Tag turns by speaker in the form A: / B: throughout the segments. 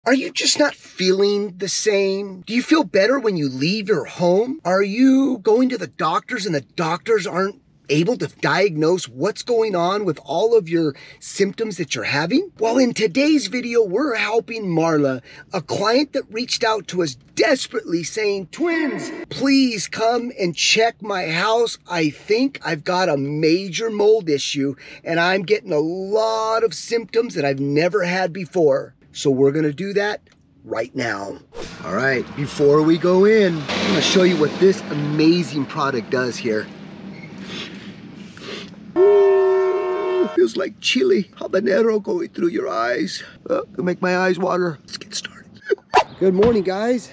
A: Are you just not feeling the same? Do you feel better when you leave your home? Are you going to the doctors and the doctors aren't able to diagnose what's going on with all of your symptoms that you're having? Well, in today's video, we're helping Marla, a client that reached out to us desperately saying, twins, please come and check my house. I think I've got a major mold issue and I'm getting a lot of symptoms that I've never had before. So we're gonna do that right now. All right, before we go in, I'm gonna show you what this amazing product does here. Feels like chili habanero going through your eyes. Gonna make my eyes water. Let's get started. Good morning, guys.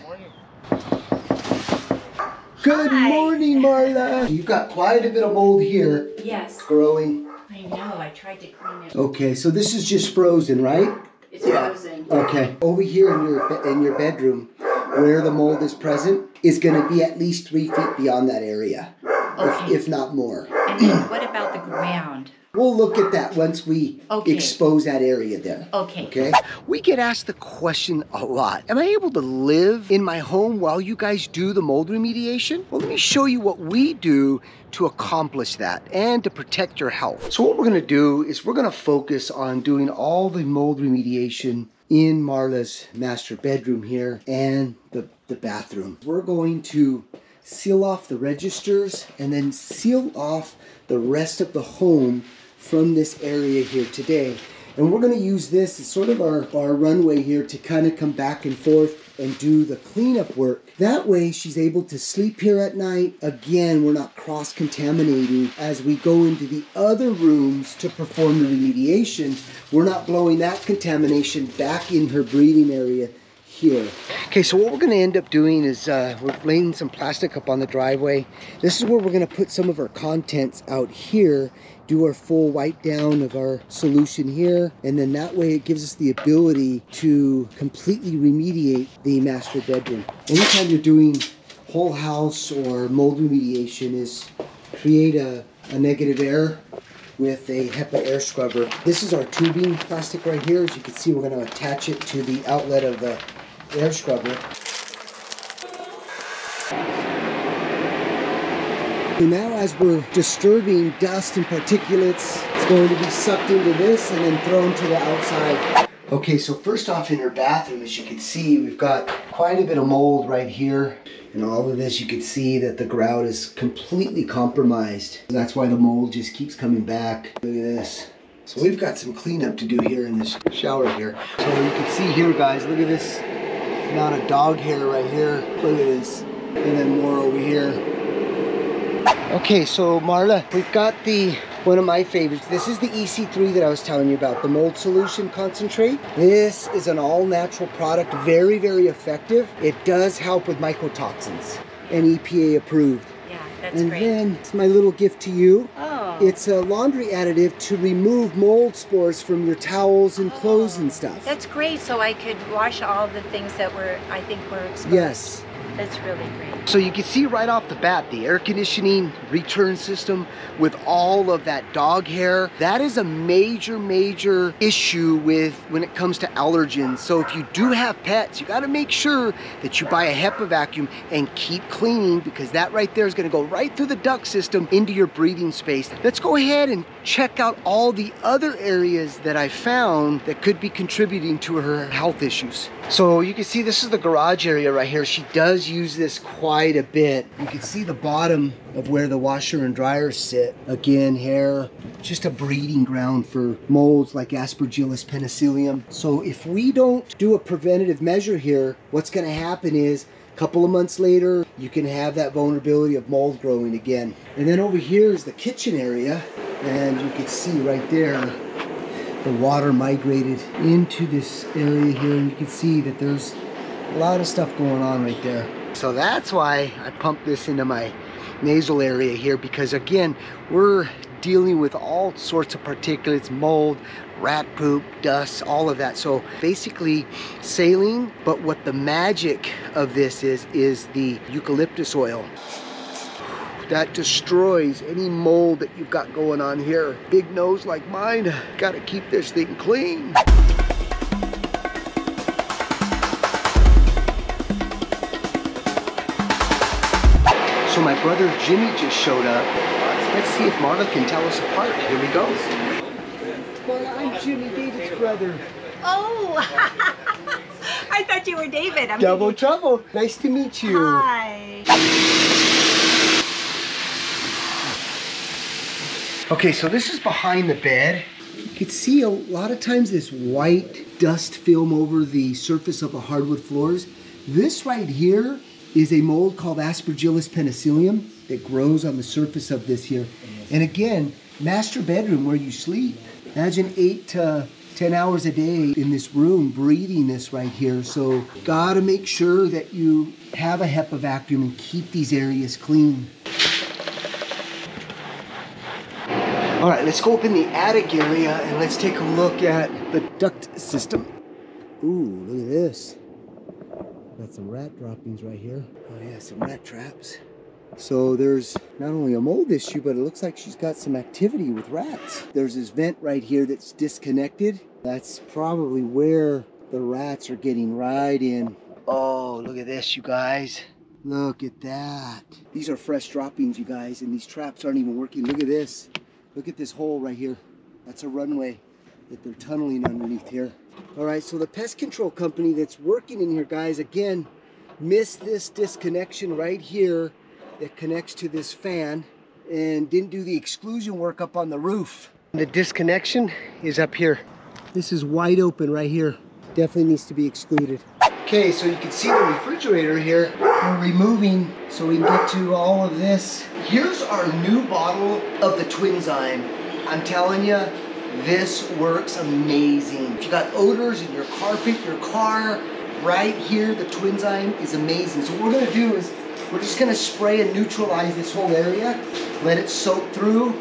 A: Good morning, Marla. You've got quite a bit of mold here.
B: Yes.
A: Growing.
B: I know, I tried to clean it.
A: Okay, so this is just frozen, right?
B: It's frozen.
A: Okay. Over here in your bedroom, where the mold is present, is gonna be at least 3 feet beyond that area.
B: Okay.
A: If not more.
B: And then what about the ground?
A: We'll look at that once we expose that area there.
B: Okay.
A: Okay? We get asked the question a lot. Am I able to live in my home while you guys do the mold remediation? Well, let me show you what we do to accomplish that and to protect your health. So what we're gonna do is we're gonna focus on doing all the mold remediation in Marla's master bedroom here and the bathroom. We're going to seal off the registers and then seal off the rest of the home from this area here today. And we're gonna use this as sort of our runway here to kind of come back and forth and do the cleanup work. That way she's able to sleep here at night. Again, we're not cross-contaminating as we go into the other rooms to perform the remediation. We're not blowing that contamination back in her breathing area here. Okay, so what we're gonna end up doing is we're laying some plastic up on the driveway. This is where we're gonna put some of our contents out here, do our full wipe down of our solution here, and then that way it gives us the ability to completely remediate the master bedroom. Anytime you're doing whole house or mold remediation is create a negative air with a HEPA air scrubber. This is our tubing plastic right here. As you can see, we're gonna attach it to the outlet of the air scrubber. So now as we're disturbing dust and particulates, it's going to be sucked into this and then thrown to the outside. Okay, so first off in her bathroom, as you can see, we've got quite a bit of mold right here. And all of this, you can see that the grout is completely compromised. That's why the mold just keeps coming back. Look at this. So we've got some cleanup to do here in this shower here. So you can see here, guys, look at this amount of dog hair right here. Look at this. And then more over here. Okay, so Marla, we've got one of my favorites. This is the EC3 that I was telling you about, the mold solution concentrate. This is an all-natural product, very, very effective. It does help with mycotoxins and EPA approved.
B: Yeah, that's great.
A: And then it's my little gift to you.
B: Oh.
A: It's a laundry additive to remove mold spores from your towels and clothes and stuff.
B: That's great, so I could wash all the things that I think were exposed.
A: Yes.
B: That's really great.
A: So you can see right off the bat, the air conditioning return system with all of that dog hair, that is a major, major issue when it comes to allergens. So if you do have pets, you gotta make sure that you buy a HEPA vacuum and keep cleaning, because that right there is gonna go right through the duct system into your breathing space. Let's go ahead and check out all the other areas that I found that could be contributing to her health issues. So you can see this is the garage area right here. She does use this quite a bit. You can see the bottom of where the washer and dryer sit. Again, hair, just a breeding ground for molds like Aspergillus penicillium. So if we don't do a preventative measure here, what's gonna happen is a couple of months later, you can have that vulnerability of mold growing again. And then over here is the kitchen area. And you can see right there, the water migrated into this area here, and you can see that there's a lot of stuff going on right there. So that's why I pumped this into my nasal area here, because again, we're dealing with all sorts of particulates, mold, rat poop, dust, all of that. So basically saline, but what the magic of this is the eucalyptus oil. That destroys any mold that you've got going on here. Big nose like mine, gotta keep this thing clean. my brother Jimmy just showed up. Let's see if Marla can tell us apart. Here we go. Well, I'm Jimmy, David's brother.
B: Oh, I thought you were David. I'm
A: Double trouble. Nice to meet you.
B: Hi.
A: Okay, so this is behind the bed. You can see a lot of times this white dust film over the surface of the hardwood floors. This right here is a mold called Aspergillus penicillium that grows on the surface of this here. And again, master bedroom where you sleep. Imagine 8 to 10 hours a day in this room breathing this right here. So gotta make sure that you have a HEPA vacuum and keep these areas clean. All right, let's go up in the attic area and let's take a look at the duct system. Ooh, look at this. Got some rat droppings right here. Oh yeah, some rat traps. So there's not only a mold issue, but it looks like she's got some activity with rats. There's this vent right here that's disconnected. That's probably where the rats are getting right in. Oh, look at this, you guys. Look at that. These are fresh droppings, you guys, and these traps aren't even working. Look at this. Look at this hole right here. That's a runway that they're tunneling underneath here. All right, so the pest control company that's working in here, guys, again, missed this disconnection right here that connects to this fan and didn't do the exclusion work up on the roof. The disconnection is up here. This is wide open right here. Definitely needs to be excluded. Okay, so you can see the refrigerator here. We're removing so we can get to all of this. Here's our new bottle of the Twinzyme. I'm telling you, this works amazing. If you got odors in your carpet, your car, right here, the Twinzyme is amazing. So what we're gonna do is we're just gonna spray and neutralize this whole area, let it soak through,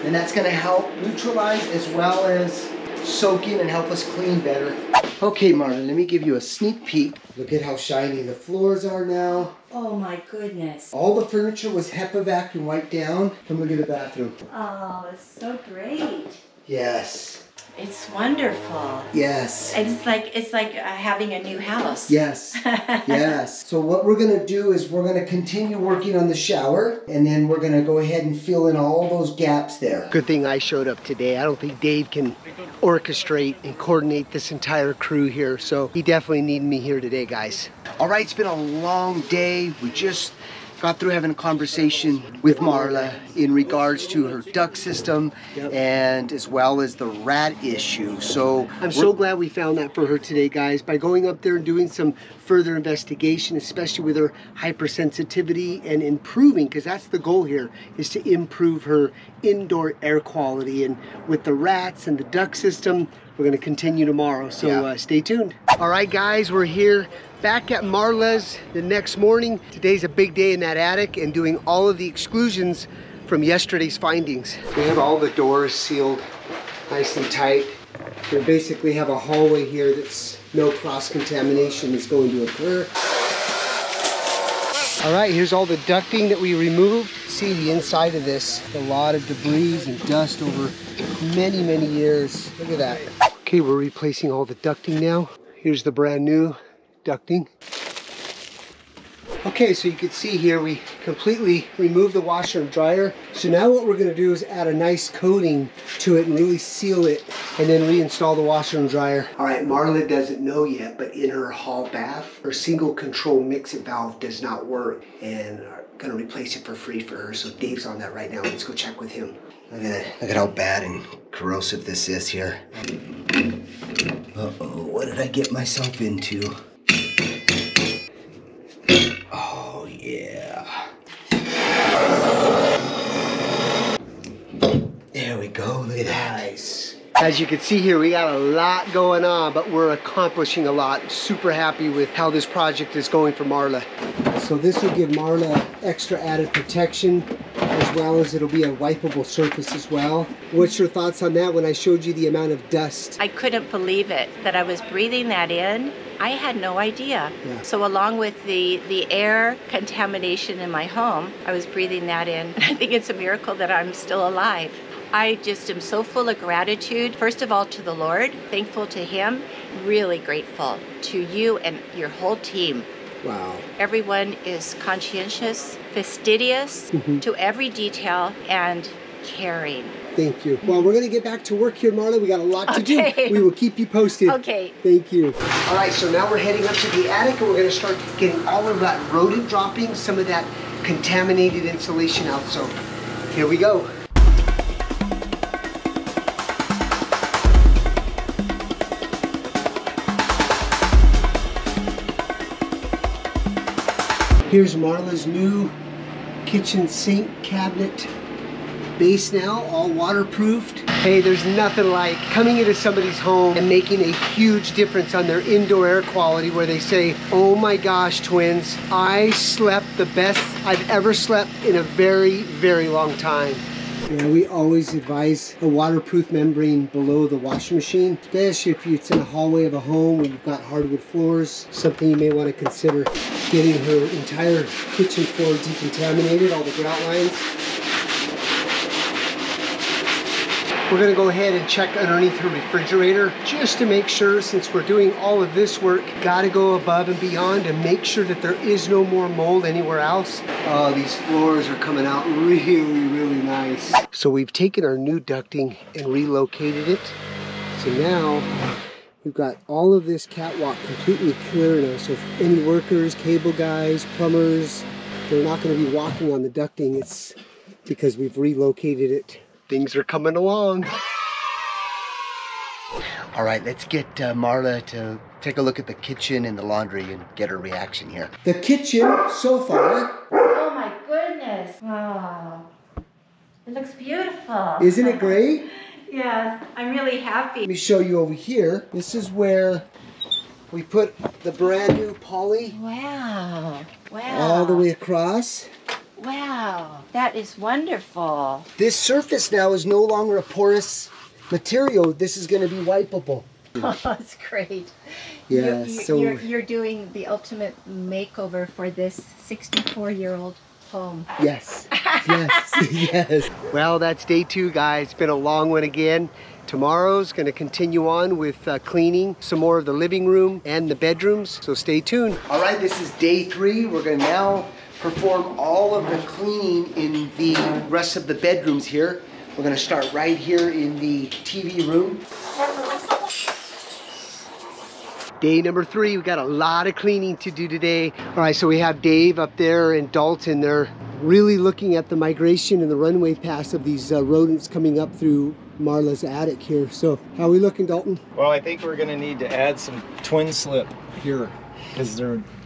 A: and that's gonna help neutralize as well as soak in and help us clean better. Okay, Marla, let me give you a sneak peek. Look at how shiny the floors are now.
B: Oh my goodness.
A: All the furniture was HEPA vacuum wiped down. Come look at the bathroom.
B: Oh, it's so great.
A: Yes.
B: It's wonderful.
A: Yes.
B: It's like having a new house.
A: Yes. Yes. So what we're going to do is we're going to continue working on the shower, and then we're going to go ahead and fill in all those gaps there. Good thing I showed up today. I don't think Dave can orchestrate and coordinate this entire crew here, so he definitely needed me here today, guys. All right, it's been a long day. We just got through having a conversation with Marla in regards to her duct system and as well as the rat issue. So I'm so glad we found that for her today, guys. By going up there and doing some further investigation, especially with her hypersensitivity and improving, because that's the goal here, is to improve her indoor air quality. And with the rats and the duct system, we're going to continue tomorrow. So stay tuned. All right, guys, we're here back at Marla's the next morning. Today's a big day in that attic and doing all of the exclusions from yesterday's findings. We have all the doors sealed nice and tight. We basically have a hallway here that's no cross-contamination is going to occur. All right, here's all the ducting that we removed. See the inside of this, a lot of debris and dust over many, many years. Look at that. Okay, we're replacing all the ducting now. Here's the brand new ducting. Okay, so you can see here we completely removed the washer and dryer. So now what we're gonna do is add a nice coating to it and really seal it and then reinstall the washer and dryer. All right, Marla doesn't know yet, but in her hall bath, her single control mix-it valve does not work, and I'm gonna replace it for free for her. So Dave's on that right now. Let's go check with him. Look at how bad and corrosive this is here. Uh-oh, what did I get myself into? Oh, yeah. There we go, look at that. Nice. As you can see here, we got a lot going on, but we're accomplishing a lot. Super happy with how this project is going for Marla. So this will give Marla extra added protection, as well as it'll be a wipeable surface as well. What's your thoughts on that when I showed you the amount of dust?
B: I couldn't believe it, that I was breathing that in. I had no idea.
A: Yeah.
B: So along with the air contamination in my home, I was breathing that in. I think it's a miracle that I'm still alive. I just am so full of gratitude, first of all to the Lord, thankful to Him, really grateful to you and your whole team
A: Wow.
B: Everyone is conscientious, fastidious to every detail, and caring.
A: Thank you. Well, we're going to get back to work here, Marla. We got a lot to do. We will keep you posted.
B: Okay.
A: Thank you. All right, so now we're heading up to the attic, and we're going to start getting all of that rodent droppings, some of that contaminated insulation out. So here we go. Here's Marla's new kitchen sink cabinet base now, all waterproofed. Hey, there's nothing like coming into somebody's home and making a huge difference on their indoor air quality, where they say, oh my gosh, twins, I slept the best I've ever slept in a very, very long time. Yeah, we always advise a waterproof membrane below the washing machine, especially if it's in a hallway of a home where you've got hardwood floors. Something you may want to consider, getting her entire kitchen floor decontaminated, all the grout lines. We're going to go ahead and check underneath her refrigerator just to make sure, since we're doing all of this work, got to go above and beyond and make sure that there is no more mold anywhere else. Oh, these floors are coming out really, really nice. So we've taken our new ducting and relocated it. So now we've got all of this catwalk completely clear now. So if any workers, cable guys, plumbers, they're not going to be walking on the ducting. It's because we've relocated it. Things are coming along. All right, let's get Marla to take a look at the kitchen and the laundry and get her reaction here. The kitchen so far.
B: Oh my goodness. Oh, it looks beautiful.
A: Isn't it great?
B: Yes, I'm really happy.
A: Let me show you over here. This is where we put the brand new poly.
B: Wow. Wow.
A: All the way across.
B: Wow, that is wonderful.
A: This surface now is no longer a porous material. This is going to be wipeable.
B: Oh, that's great.
A: Yeah,
B: you're doing the ultimate makeover for this 64-year-old home.
A: Yes, yes, yes. Well, that's day 2, guys. It's been a long one again. Tomorrow's going to continue on with cleaning some more of the living room and the bedrooms, so stay tuned. All right, this is day 3. We're going to now perform all of the cleaning in the rest of the bedrooms here. We're going to start right here in the TV room. Day number 3, we've got a lot of cleaning to do today. All right, so we have Dave up there and Dalton. They're really looking at the migration and the runway paths of these rodents coming up through Marla's attic here. So how are we looking, Dalton?
C: Well, I think we're going to need to add some twin slip here, because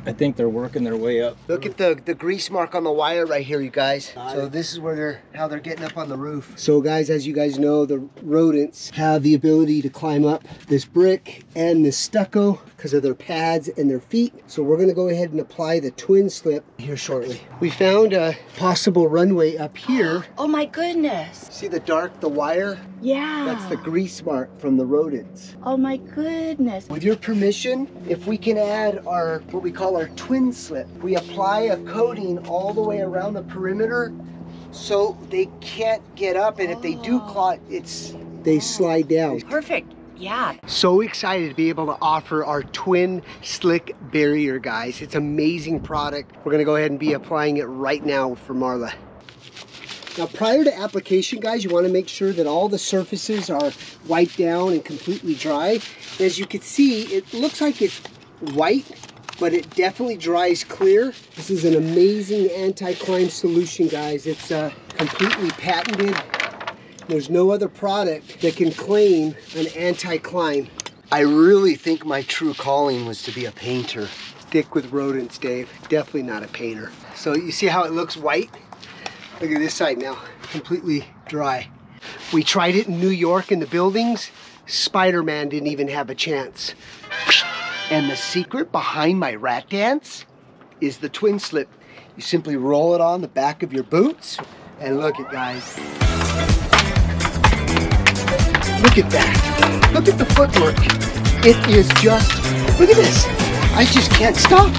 C: I think they're working their way up.
A: Look at the grease mark on the wire right here, you guys. So this is where how they're getting up on the roof. So guys, as you guys know, the rodents have the ability to climb up this brick and this stucco because of their pads and their feet. So we're going to go ahead and apply the twin slip here shortly. We found a possible runway up here.
B: Oh my goodness.
A: See the wire?
B: Yeah.
A: That's the grease mark from the rodents.
B: Oh my goodness.
A: With your permission, if we can add our, what we call our twin slip, we apply a coating all the way around the perimeter so they can't get up, and if they do clot, they slide down.
B: Perfect. Yeah. So
A: excited to be able to offer our twin slick barrier, guys. It's an amazing product. We're gonna go ahead and be applying it right now for Marla. Now, prior to application, guys, you want to make sure that all the surfaces are wiped down and completely dry. As you can see, it looks like it's white, but it definitely dries clear. This is an amazing anti-climb solution, guys. It's completely patented. There's no other product that can claim an anti-climb. I really think my true calling was to be a painter. Stick with rodents, Dave. Definitely not a painter. So you see how it looks white? Look at this side now, completely dry. We tried it in New York in the buildings. Spider-Man didn't even have a chance. And the secret behind my rat dance is the twin slip. You simply roll it on the back of your boots, and look at, guys. Look at that. Look at the footwork. It is just, look at this. I just can't stop.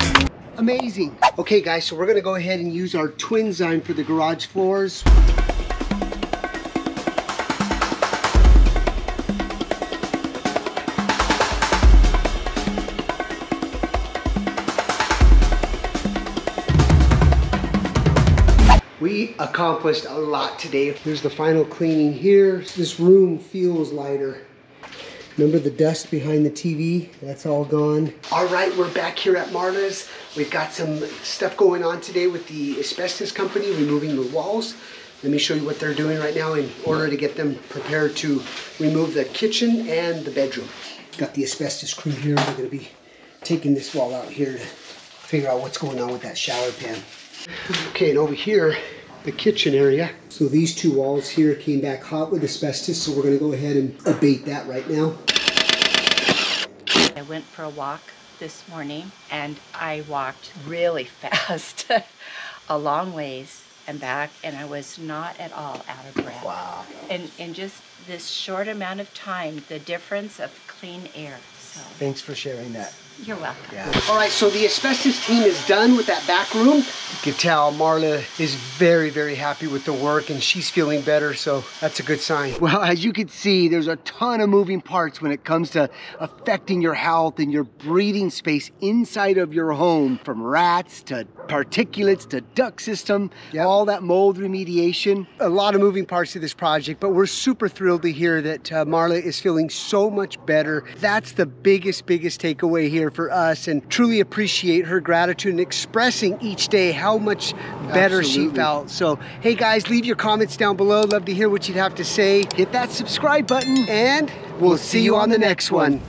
A: Amazing. Okay, guys, so we're gonna go ahead and use our Twinzyme for the garage floors. We accomplished a lot today. There's the final cleaning here. This room feels lighter. Remember the dust behind the TV? That's all gone. All right, we're back here at Marla's. We've got some stuff going on today with the asbestos company, removing the walls. Let me show you what they're doing right now in order to get them prepared to remove the kitchen and the bedroom. Got the asbestos crew here. We're gonna be taking this wall out here to figure out what's going on with that shower pan. Okay, and over here, the kitchen area. So these two walls here came back hot with asbestos, so we're gonna go ahead and abate that right now.
B: I went for a walk this morning and I walked really fast, a long ways and back, and I was not at all out of breath.
A: Wow.
B: And in just this short amount of time, the difference of clean air. So
A: Thanks for sharing that.
B: you're welcome.
A: Yeah. All right, so the asbestos team is done with that back room. You can tell Marla is very, very happy with the work and she's feeling better, so that's a good sign. Well, as you can see, there's a ton of moving parts when it comes to affecting your health and your breathing space inside of your home, from rats to particulates to duct system, all that mold remediation. A lot of moving parts to this project, but we're super thrilled to hear that Marla is feeling so much better. That's the biggest takeaway here for us, and truly appreciate her gratitude and expressing each day how much better she felt. So, hey guys, leave your comments down below. Love to hear what you'd have to say. Hit that subscribe button, and we'll see you on the next one.